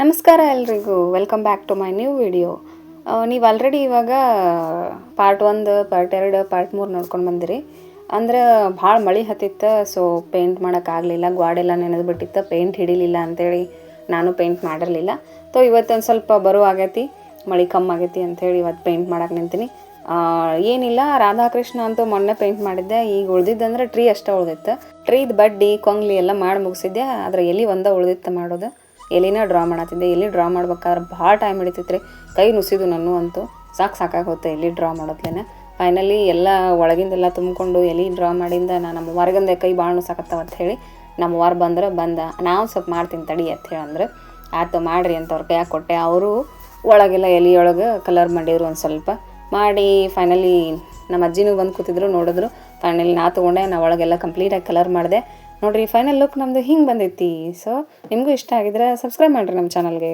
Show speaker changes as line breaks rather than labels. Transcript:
ನಮಸ್ಕಾರ ಎಲ್ರಿಗೂ, welcome back to my new video. ನೀವು ಆಲ್ರೆಡಿ ಇವಾಗ ಪಾರ್ಟ್ 1, ಪಾರ್ಟ್ 2, ಪಾರ್ಟ್ 3 ನೋಡ್ಕೊಂಡು ಬಂದಿರಿ. ಅಂದ್ರೆ ಭಾಳ ಮಳೆ ಹತ್ತಿತ್ತು, ಸೊ ಪೇಂಟ್ ಮಾಡೋಕ್ಕಾಗಲಿಲ್ಲ. ಗಾಡೆಲ್ಲ ನೆನೆದ್ಬಿಟ್ಟಿತ್ತು, ಪೇಂಟ್ ಹಿಡಿಲಿಲ್ಲ ಅಂಥೇಳಿ ನಾನು ಪೇಂಟ್ ಮಾಡಿರಲಿಲ್ಲ. ಸೊ ಇವತ್ತೊಂದು ಸ್ವಲ್ಪ ಆಗೈತಿ, ಮಳೆ ಕಮ್ಮಿ ಆಗೈತಿ ಅಂಥೇಳಿ ಇವತ್ತು ಪೇಂಟ್ ಮಾಡೋಕೆ ನಿಂತೀನಿ. ಏನಿಲ್ಲ, ರಾಧಾಕೃಷ್ಣ ಅಂತೂ ಮೊನ್ನೆ ಪೇಂಟ್ ಮಾಡಿದ್ದೆ. ಈಗ ಉಳ್ದಿದ್ದಂದ್ರೆ ಟ್ರೀ ಅಷ್ಟೇ ಉಳ್ದಿತ್ತು. ಟ್ರೀದು ಬಡ್ಡಿ ಕೊಂಗ್ಲಿ ಎಲ್ಲ ಮಾಡಿ ಮುಗಿಸಿದ್ದೆ, ಆದರೆ ಎಲೆ ಒಂದೇ ಉಳ್ದಿತ್ತು ಮಾಡೋದು. ಎಲಿನ ಡ್ರಾ ಮಾಡತ್ತಿದ್ದೆ. ಎಲ್ಲಿ ಡ್ರಾ ಮಾಡ್ಬೇಕಾದ್ರೆ ಭಾಳ ಟೈಮ್ ಹಿಡಿತೈತೆ ರೀ, ಕೈ ನುಸಿದು ನಾನು ಅಂತೂ ಸಾಕಾಗೋಗುತ್ತೆ ಎಲ್ಲಿ ಡ್ರಾ ಮಾಡೋದ್ಲೇನೆ. ಫೈನಲಿ ಎಲ್ಲ ಒಳಗಿಂದೆಲ್ಲ ತುಂಬಿಕೊಂಡು ಎಲೆ ಡ್ರಾ ಮಾಡಿಂದ ನಮ್ಮ ಹೊರಗಿಂದ ಕೈ ಭಾಳ ನುಸಾಕತ್ತವ ಅಂತ ಹೇಳಿ ನಮ್ಮ ವಾರ ಬಂದ ನಾವು ಸ್ವಲ್ಪ ಮಾಡ್ತೀನಿ ತಡಿ ಅಂತ ಹೇಳಂದ್ರೆ ಆಯ್ತು ಮಾಡಿರಿ ಅಂತ ಅವ್ರ ಕೈಯಾಗ ಕೊಟ್ಟೆ. ಅವರು ಒಳಗೆಲ್ಲ ಎಲೆಯೊಳಗೆ ಕಲರ್ ಮಾಡಿದ್ರು, ಒಂದು ಸ್ವಲ್ಪ ಮಾಡಿ ಫೈನಲಿ ನಮ್ಮ ಅಜ್ಜಿನೂ ಬಂದು ಕೂತಿದ್ರು, ನೋಡಿದ್ರು. ಫೈನಲಿ ನಾ ತೊಗೊಂಡೆ, ನಾ ಒಳಗೆಲ್ಲ ಕಂಪ್ಲೀಟಾಗಿ ಕಲರ್ ಮಾಡಿದೆ. ನೋಡಿರಿ ಫೈನಲ್ ಲುಕ್ ನಮ್ಮದು ಹಿಂಗೆ ಬಂದೈತಿ. ಸೊ ನಿಮಗೂ ಇಷ್ಟ ಆಗಿದ್ರೆ ಸಬ್ಸ್ಕ್ರೈಬ್ ಮಾಡಿರಿ ನಮ್ಮ ಚಾನಲ್ಗೆ.